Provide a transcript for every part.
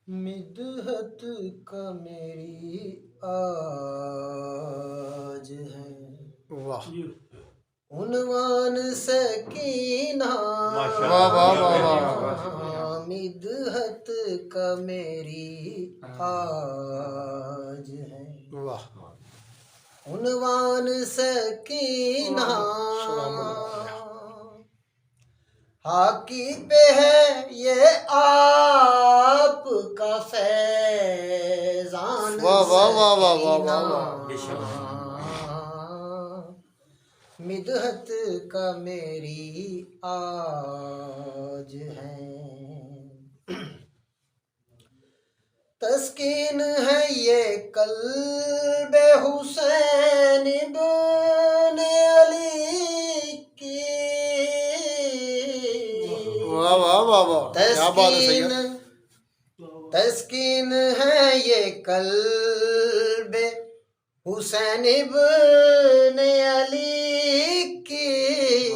مدحت کا میری آج ہے واہ عنوان سکینہ مدحت کا میری آج ہے واہ عنوان سکینہ حاکی پہ ہے یہ آپ کا فیضان واہ واہ واہ واہ واہ سکینہ مدحت کا میری آج ہے تسکین ہے یہ قلب حسین ابن علی کی واہ واہ واہ واہ کیا بات ہے سید تسکین ہے یہ قلب حسین ابن علی کی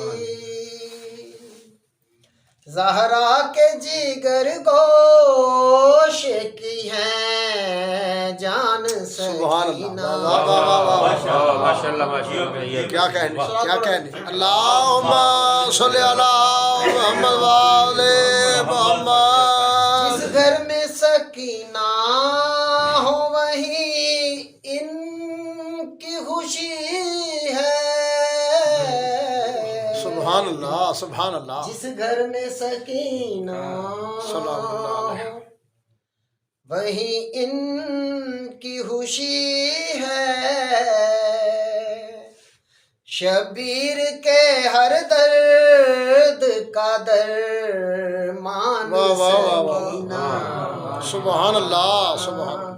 زہرا کے جگر گوش کی ہیں جان سبحان سکینہ اللہ واہ واہ واہ واہ کیا کہنے اللہم صلی علی محمد والے محمد جس گھر میں سکینہ ہو وہیں ان کی خوشی ہے سبحان اللہ سبحان اللہ جس گھر میں سکینہ سلام اللہ علیہ ہو وہیں ان کی خوشی ہے شبیر کے ہر درد کا درمان واہ واہ واہ واہ سکینہ سبحان اللہ سبحان اللہ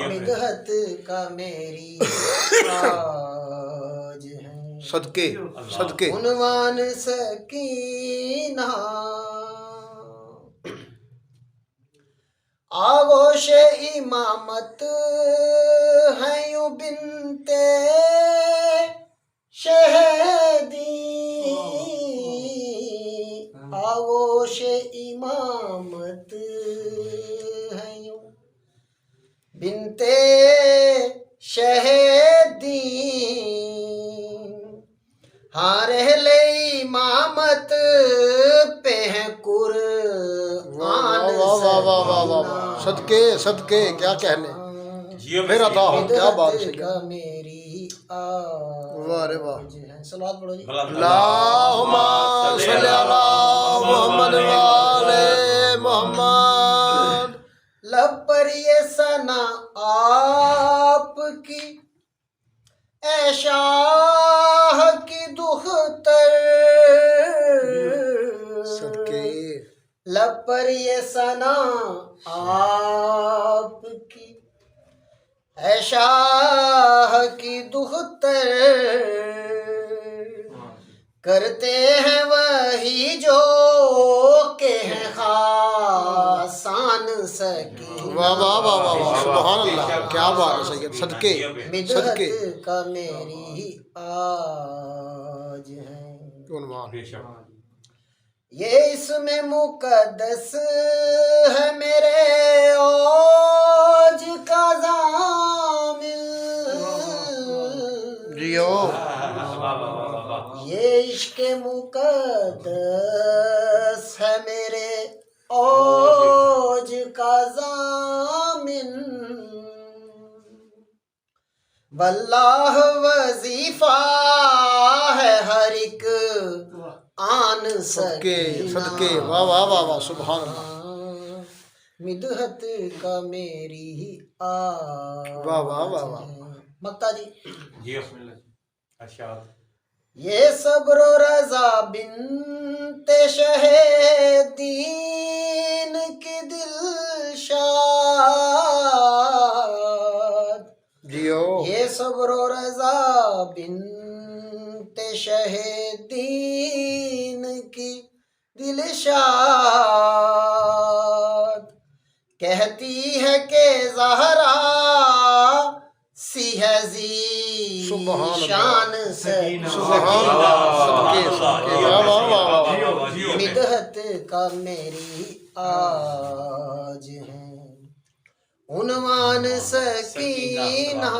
مدحت کا میری آج ہے صدقے صدقے عنوان سکینہ آغوش امامت ہے یوں بنتے شہدی آغوش امامت ہے یوں بنتے شہدی ہاں رہل امامت پہ ہے قرآن واہ واہ واہ واہ واہ واہ صدقے صدقے کیا کہنے پھر عطا ہو کیا بات ہے سید کا میری واہ رے واہ آج ہے صلوات پڑھو جی اللہم صلی علی محمد والے محمد لب پر یہ ثنا آپ کی اے شاہ کی دختر صدقے لب پر یہ ثنا آپ کی اے شاہ کی دختر کرتے ہیں وہی جو کہ ہیں خاصان سکینہ واہ واہ واہ واہ واہ سبحان اللہ کیا بات ہے سید صدقے صدقے مدحت کا میری آج ہے عنوان یہ اسم مقدس ہے میرے اوج کا ضامن جیو یہ عشق مقدس ہے میرے اوج کا ضامن واللہ وظیفہ ہے ہر ایک آن صدقے سکینہ صدقے واہ واہ واہ واہ سبحان اللہ مدحت کا میری آج واہ واہ واہ واہ ہے مکتا جی جی بسم اللہ ارشاد یہ صبر و رضا بنت شہ دین کی دلشاد جیو یہ صبر و رضا بنت شہ دین کی دلشاد کہتی ہے کہ زہرا سی ہے سبحان اللہ شان سکینہ سبحان اللہ صدقے صدقے واہ واہ واہ واہ مدحت کا میری آج ہے عنوان سکینہ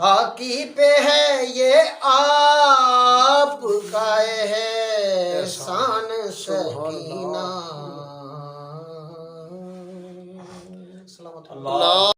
حاکی پہ ہے یہ آپ کا احسان سکینہ اللہ